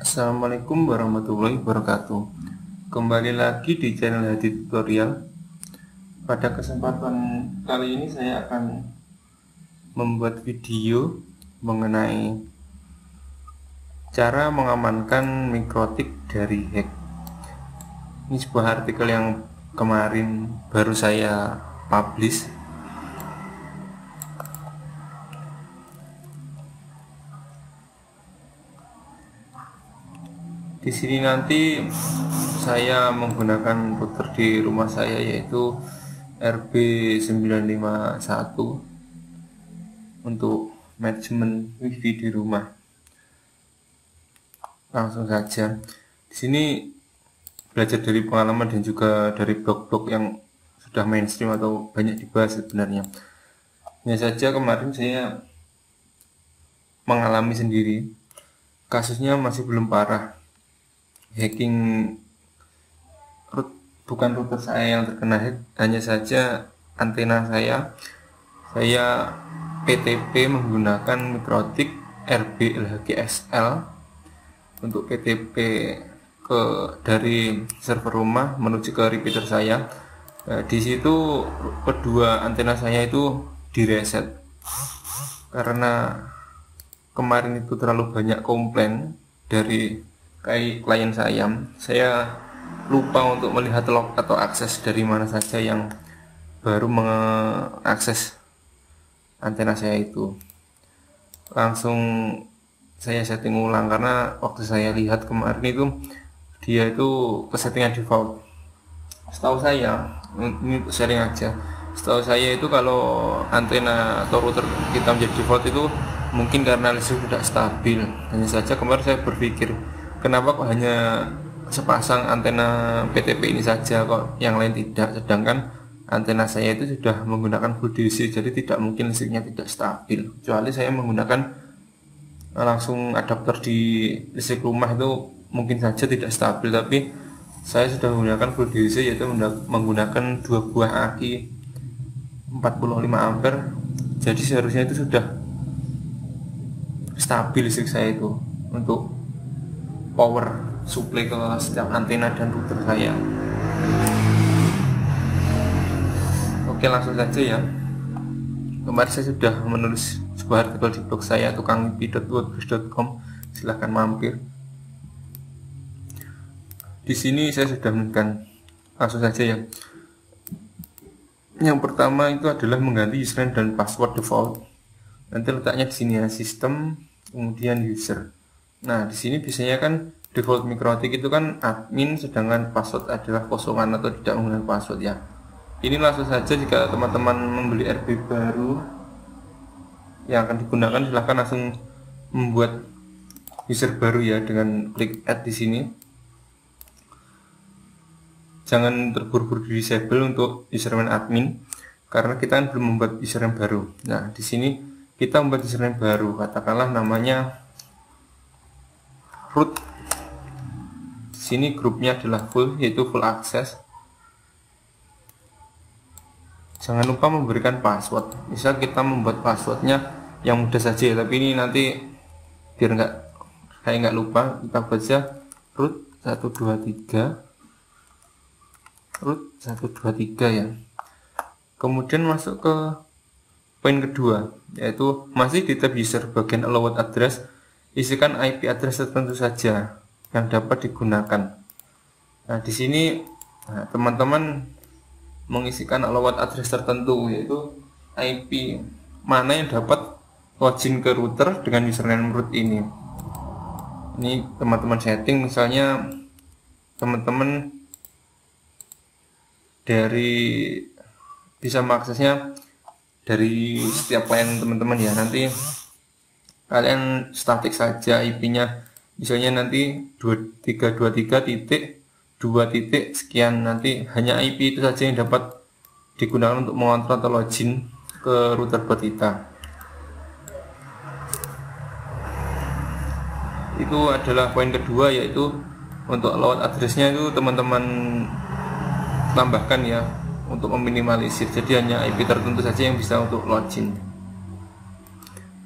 Assalamualaikum warahmatullahi wabarakatuh. Kembali lagi di channel Hadi Tutorial. Pada kesempatan kali ini saya akan membuat video mengenai cara mengamankan mikrotik dari hack. Ini sebuah artikel yang kemarin baru saya publish. Di sini nanti saya menggunakan router di rumah saya, yaitu RB951 untuk manajemen wifi di rumah. Langsung saja. Di sini belajar dari pengalaman dan juga dari blog-blog yang sudah mainstream atau banyak dibahas sebenarnya. Hanya saja kemarin saya mengalami sendiri. Kasusnya masih belum parah. Hacking bukan router saya yang terkena hack, hanya saja antena saya PTP menggunakan mikrotik RB-LHG-SL untuk PTP dari server rumah menuju ke repeater saya. Di situ kedua antena saya itu direset karena kemarin itu terlalu banyak komplain dari klien saya lupa untuk melihat log atau akses dari mana saja yang baru mengakses antena saya itu. Langsung saya setting ulang karena waktu saya lihat kemarin itu dia itu kesettingan default. Setahu saya, ini sharing aja, setahu saya itu kalau antena atau router kita menjadi default itu mungkin karena listrik tidak stabil. Hanya saja kemarin saya berpikir, kenapa kok hanya sepasang antena PTP ini saja, kok yang lain tidak, sedangkan antena saya itu sudah menggunakan full DC, jadi tidak mungkin listriknya tidak stabil, kecuali saya menggunakan langsung adapter di listrik rumah itu mungkin saja tidak stabil. Tapi saya sudah menggunakan full DC, yaitu menggunakan 2 buah aki 45 ampere, jadi seharusnya itu sudah stabil listrik saya itu untuk power supply ke setiap antena dan router saya. Oke, langsung saja ya. Kemarin saya sudah menulis sebuah artikel di blog saya tukangwifi.wordpress.com, silahkan mampir. Di sini saya sudah menekan, langsung saja ya. Yang pertama itu adalah mengganti username dan password default. Nanti letaknya di sini ya, sistem kemudian user. Nah, di sini biasanya kan default mikrotik itu kan admin, sedangkan password adalah kosongan atau tidak menggunakan password ya. Ini langsung saja, jika teman-teman membeli RB baru yang akan digunakan, silahkan langsung membuat user baru ya dengan klik add di sini. Jangan terburu-buru di disable untuk username admin karena kita kan belum membuat username baru. Nah, di sini kita membuat username baru, katakanlah namanya root. Sini grupnya adalah full, yaitu full access. Jangan lupa memberikan password. Misal kita membuat passwordnya yang mudah saja, tapi ini nanti biar nggak lupa, kita baca root 123 root 123 ya. Kemudian masuk ke poin kedua, yaitu masih di tab user bagian allowed address, isikan IP address tertentu saja yang dapat digunakan. Nah, di sini teman-teman mengisikan allowed address tertentu, yaitu IP mana yang dapat login ke router dengan username root ini. Ini teman-teman setting, misalnya teman-teman bisa mengaksesnya dari setiap klien teman-teman ya. Nanti kalian statik saja IP-nya, misalnya nanti 2323.2 sekian, nanti hanya IP itu saja yang dapat digunakan untuk mengontrol atau login ke router buat kita. Itu adalah poin kedua, yaitu untuk allowed addressnya itu teman-teman tambahkan ya untuk meminimalisir, jadi hanya IP tertentu saja yang bisa untuk login.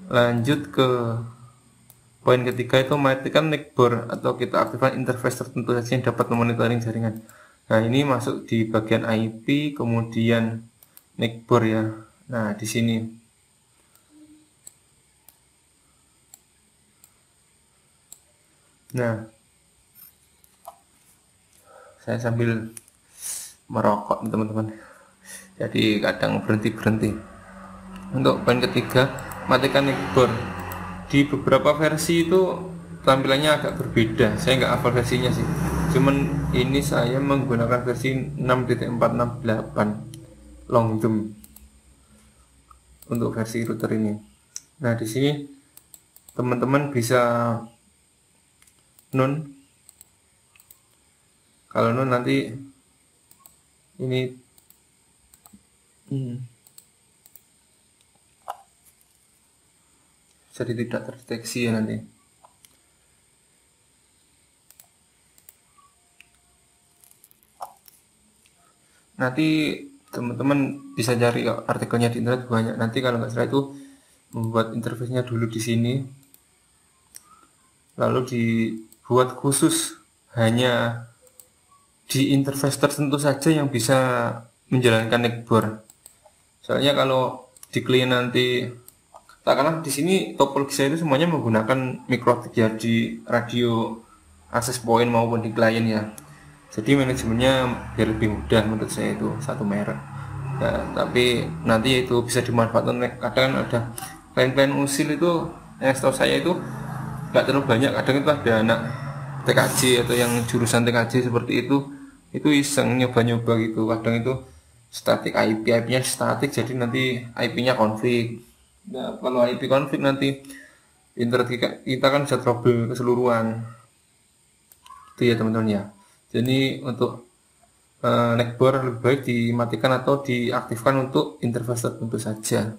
Lanjut ke Poin ketiga itu matikan neckboard atau kita aktifkan interface tertentu saja yang dapat memonitoring jaringan. Nah, ini masuk di bagian IP, kemudian neckboard ya. Nah, di sini. Nah, saya sambil merokok teman-teman, jadi kadang berhenti. Untuk poin ketiga, matikan neckboard. Di beberapa versi itu tampilannya agak berbeda, saya nggak hafal versinya sih, cuman ini saya menggunakan versi 6.468 long jump untuk versi router ini. Nah, di sini teman-teman bisa kalau nanti ini jadi tidak terdeteksi ya nanti. Nanti teman-teman bisa cari artikelnya di internet banyak. Nanti kalau nggak salah itu membuat interface-nya dulu di sini, lalu dibuat khusus hanya di interface tertentu saja yang bisa menjalankan neckboard. Soalnya kalau di klien nanti, katakanlah di sini topologi saya itu semuanya menggunakan mikrotik ya, di radio access point maupun di klien ya. Jadi manajemennya biar lebih mudah menurut saya itu satu merek. Nah, tapi nanti itu bisa dimanfaatkan. Kadang ada klien-klien usil itu yang setahu saya itu nggak terlalu banyak. Kadang itu ada anak TKJ atau yang jurusan TKJ seperti itu iseng nyoba-nyoba gitu. Kadang itu static IP-nya static, jadi nanti IP-nya konflik. Nah, kalau IP konflik nanti internet kita kan bisa trouble keseluruhan. Itu ya teman-teman ya. Jadi untuk neckboard lebih baik dimatikan atau diaktifkan untuk interface tertentu saja.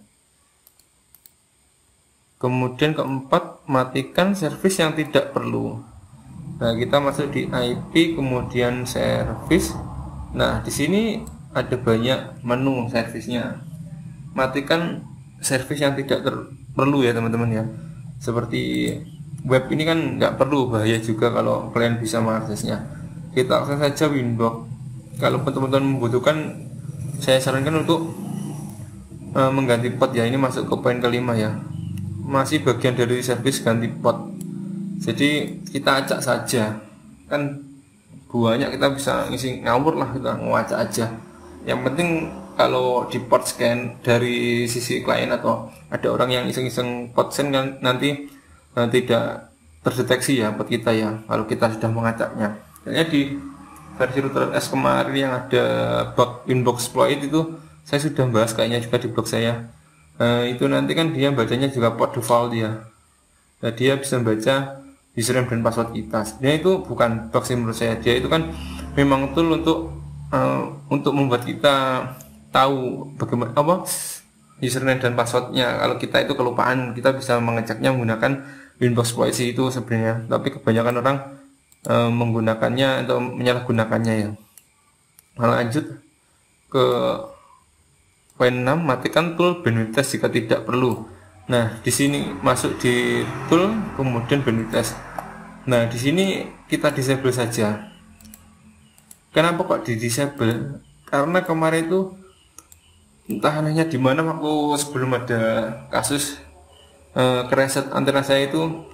Kemudian keempat, matikan service yang tidak perlu. Nah, kita masuk di IP, kemudian service. Nah, di sini ada banyak menu servisnya. Matikan service yang tidak perlu ya teman-teman ya. Seperti web ini kan nggak perlu, bahaya juga kalau kalian bisa mengaksesnya. Kita akses saja Winbox. Kalau teman-teman membutuhkan, saya sarankan untuk mengganti port ya. Ini masuk ke poin kelima ya. Masih bagian dari service ganti port. Jadi kita acak saja. Kan banyak kita bisa ngisi ngawur lah, kita ngacak aja. Yang penting kalau di port scan dari sisi klien atau ada orang yang iseng-iseng port scan kan nanti tidak terdeteksi ya port kita ya kalau kita sudah mengacaknya. Kayaknya di versi router S kemarin yang ada bug inbox exploit itu saya sudah bahas kayaknya juga di blog saya. Itu nanti kan dia bacanya juga port default ya. Nah, dia bisa membaca username dan password kita. Sebenarnya itu bukan bug sih menurut saya. Dia itu kan memang tool untuk membuat kita tahu bagaimana username dan passwordnya. Kalau kita itu kelupaan, kita bisa mengeceknya menggunakan inbox exploit itu sebenarnya. Tapi kebanyakan orang menggunakannya atau menyalahgunakannya ya. Lanjut ke poin 6, matikan tool bandwidth test jika tidak perlu. Nah, di sini masuk di tool kemudian bandwidth test. Nah, di sini kita disable saja. Kenapa kok di disable? Karena kemarin itu entah anehnya di mana waktu sebelum ada kasus kereset antena saya itu,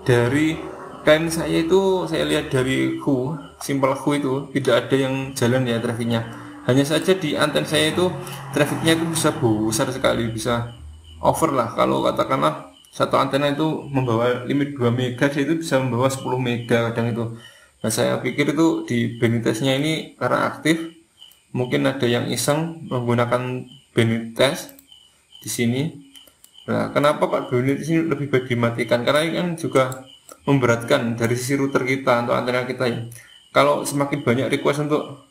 dari klien saya itu saya lihat dari simple itu tidak ada yang jalan ya trafficnya. Hanya saja di antena saya itu trafficnya itu bisa besar sekali, bisa over lah. Kalau katakanlah satu antena itu membawa limit 2 mega, dia itu bisa membawa 10 mega kadang itu. Nah, saya pikir itu di bandwidth testnya ini karena aktif, mungkin ada yang iseng menggunakan bandwidth test di sini. Nah, kenapa Pak bandwidth ini lebih baik dimatikan? Karena ini kan juga memberatkan dari sisi router kita untuk antena kita ya. Kalau semakin banyak request untuk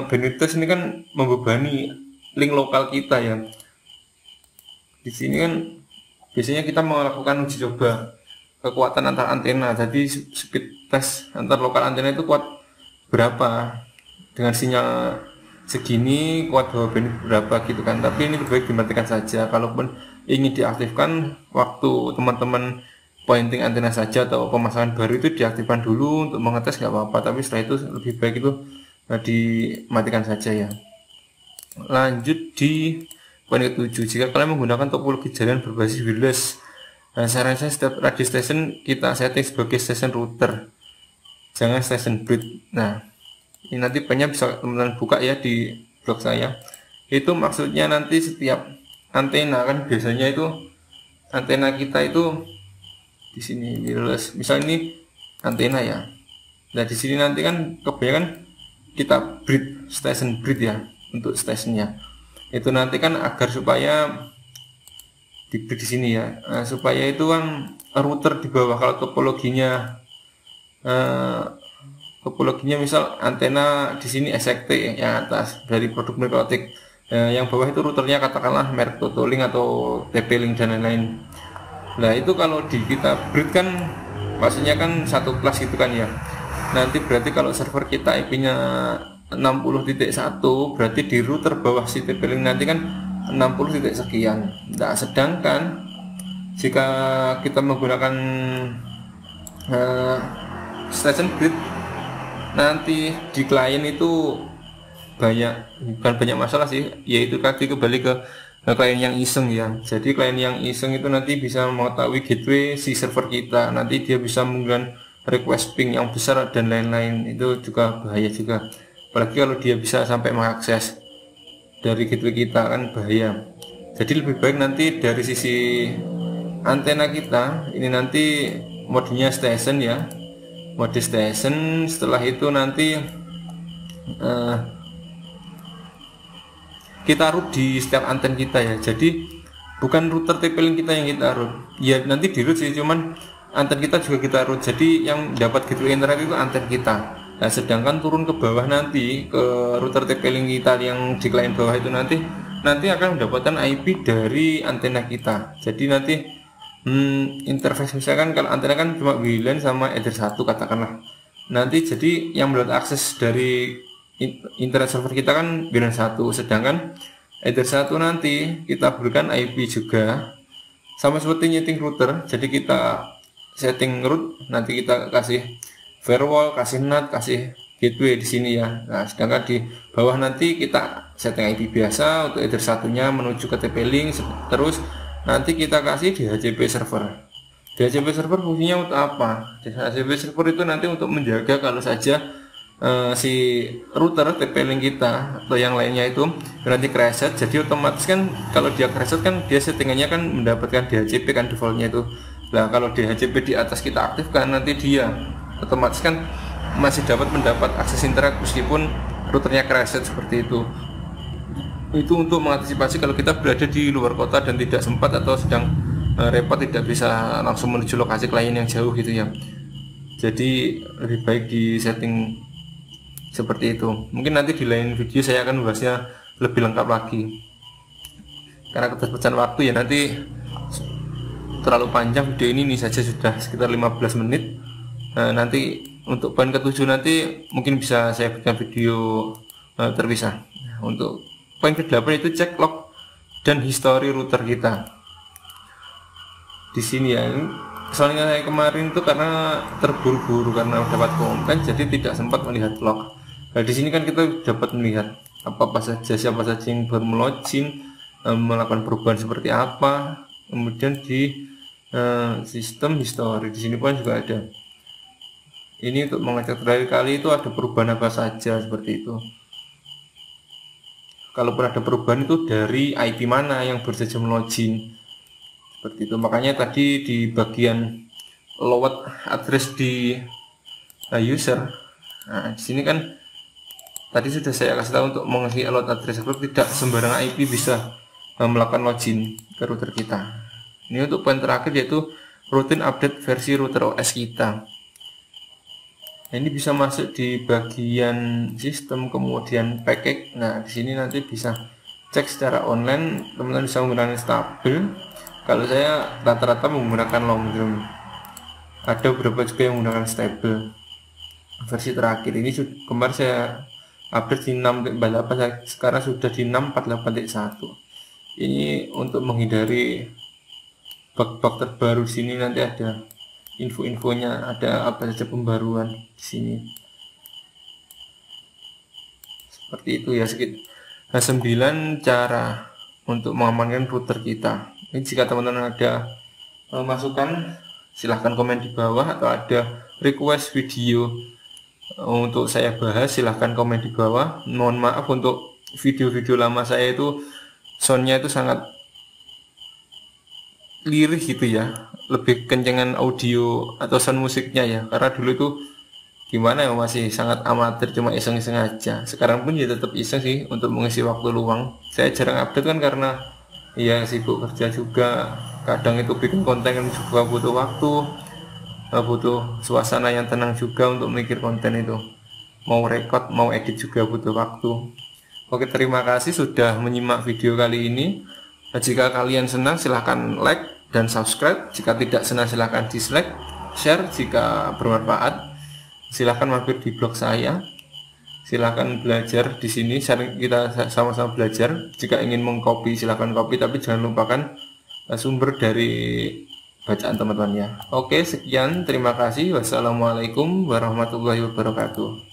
bandwidth test ini kan membebani link lokal kita ya. Di sini kan biasanya kita melakukan uji coba kekuatan antar antena. Jadi speed test antar lokal antena itu kuat berapa, dengan sinyal segini kuat bandwidth berapa gitu kan. Tapi ini lebih baik dimatikan saja. Kalaupun ingin diaktifkan waktu teman-teman pointing antena saja atau pemasangan baru itu diaktifkan dulu untuk mengetes nggak apa-apa, tapi setelah itu lebih baik itu dimatikan saja ya. Lanjut di poin ke-7, jika kalian menggunakan topologi jaringan berbasis wireless, saran saya setiap radio station kita setting sebagai station router, jangan station bridge. Nah, ini nanti banyak bisa teman-teman buka ya di blog saya. Itu maksudnya nanti setiap antena kan biasanya itu antena kita itu di sini wireless, misal ini antena ya. Nah di sini nanti kan kebanyakan kita bridge, station bridge ya untuk stationnya. Itu nanti kan agar supaya di bridge di sini ya, supaya itu kan router di bawah. Kalau topologinya misal antena di sini SXT yang atas dari produk Mikrotik, yang bawah itu routernya katakanlah merek Totolink atau TP-Link dan lain-lain. Nah itu kalau di kita bridge kan maksudnya kan satu kelas gitu kan ya. Nanti berarti kalau server kita IP-nya 60.1, berarti di router bawah si TP-Link nanti kan 60 titik sekian. Nah sedangkan jika kita menggunakan station bridge, nanti di klien itu bukan banyak masalah sih, yaitu tadi kembali ke klien yang iseng ya. Jadi klien yang iseng itu nanti bisa mengetahui gateway si server kita, nanti dia bisa menggunakan request ping yang besar dan lain-lain. Itu juga bahaya juga, apalagi kalau dia bisa sampai mengakses dari gateway kita kan bahaya. Jadi lebih baik nanti dari sisi antena kita ini nanti modenya station ya, mode station. Setelah itu nanti kita root di setiap anten kita ya. Jadi bukan router TP-Link kita yang kita root ya, nanti di root sih, cuman anten kita juga kita root. Jadi yang dapat gateway internet itu anten kita. Nah sedangkan turun ke bawah nanti ke router TP-Link kita yang di klien bawah itu nanti akan mendapatkan IP dari antena kita. Jadi nanti interface, misalkan kalau antena kan cuma WLAN sama Ether 1 katakanlah, nanti jadi yang mendapat akses dari internet server kita kan WLAN 1, sedangkan Ether 1 nanti kita berikan IP juga, sama seperti nyeting router. Jadi kita setting root, nanti kita kasih firewall, kasih NAT, kasih gateway di sini ya. Nah sedangkan di bawah nanti kita setting IP biasa untuk Ether 1-nya menuju ke TP-Link, terus nanti kita kasih DHCP server. DHCP server fungsinya untuk apa? DHCP server itu nanti untuk menjaga kalau saja si router TP-Link kita atau yang lainnya itu nanti reset. Jadi otomatis kan kalau dia reset kan dia settingannya kan mendapatkan DHCP kan defaultnya itu. Nah kalau DHCP di atas kita aktifkan, nanti dia otomatis kan masih mendapat akses internet meskipun routernya reset seperti itu. Itu untuk mengantisipasi kalau kita berada di luar kota dan tidak sempat atau sedang repot tidak bisa langsung menuju lokasi klien yang jauh gitu ya. Jadi lebih baik di setting seperti itu. Mungkin nanti di lain video saya akan membahasnya lebih lengkap lagi. Karena keterbatasan waktu ya, nanti terlalu panjang video ini saja sudah sekitar 15 menit. Nanti untuk poin ke-7 nanti mungkin bisa saya berikan video terpisah. Untuk poin ke-8 itu cek log dan history router kita. Di sini ya, soalnya saya kemarin itu karena terburu-buru karena dapat konten, jadi tidak sempat melihat log. Nah di sini kan kita dapat melihat apa saja, siapa saja yang baru melogin, melakukan perubahan seperti apa. Kemudian di sistem history di sini pun juga ada. Ini untuk mengecek terakhir kali itu ada perubahan apa saja seperti itu. Kalaupun ada perubahan itu dari IP mana yang baru saja melogin seperti itu. Makanya tadi di bagian load address di user, nah di sini kan tadi sudah saya kasih tahu untuk mengisi load address server tidak sembarang IP bisa melakukan login ke router kita. Ini untuk poin terakhir yaitu rutin update versi router OS kita. Nah, ini bisa masuk di bagian sistem, kemudian package. Nah, di sini nanti bisa cek secara online, teman-teman bisa menggunakan stabil. Kalau saya rata-rata menggunakan long term. Ada beberapa juga yang menggunakan stable. Versi terakhir ini kemarin saya update di 6.48, sekarang sudah di 6.48.1. Ini untuk menghindari bug-bug terbaru sini, nanti ada info-infonya, ada apa saja pembaruan di sini. Seperti itu ya, sedikit 9 cara untuk mengamankan router kita. Ini jika teman-teman ada masukan, silahkan komen di bawah, atau ada request video untuk saya bahas, silahkan komen di bawah. Mohon maaf untuk video-video lama saya itu soundnya itu sangat lirih gitu ya, lebih kencengan audio atau sound musiknya ya, karena dulu itu gimana ya, masih sangat amatir, cuma iseng-iseng aja. Sekarang pun ya tetap iseng sih untuk mengisi waktu luang. Saya jarang update kan karena ya sibuk kerja juga, kadang itu bikin konten kan juga butuh waktu, butuh suasana yang tenang juga untuk mikir konten itu, mau record mau edit juga butuh waktu. Oke, terima kasih sudah menyimak video kali ini. Jika kalian senang silahkan like dan subscribe, jika tidak senang silahkan dislike, share jika bermanfaat. Silahkan mampir di blog saya, silahkan belajar di sini, kita sama-sama belajar. Jika ingin mengcopy silahkan copy, tapi jangan lupakan sumber dari bacaan teman-teman ya. Oke, sekian, terima kasih. Wassalamualaikum warahmatullahi wabarakatuh.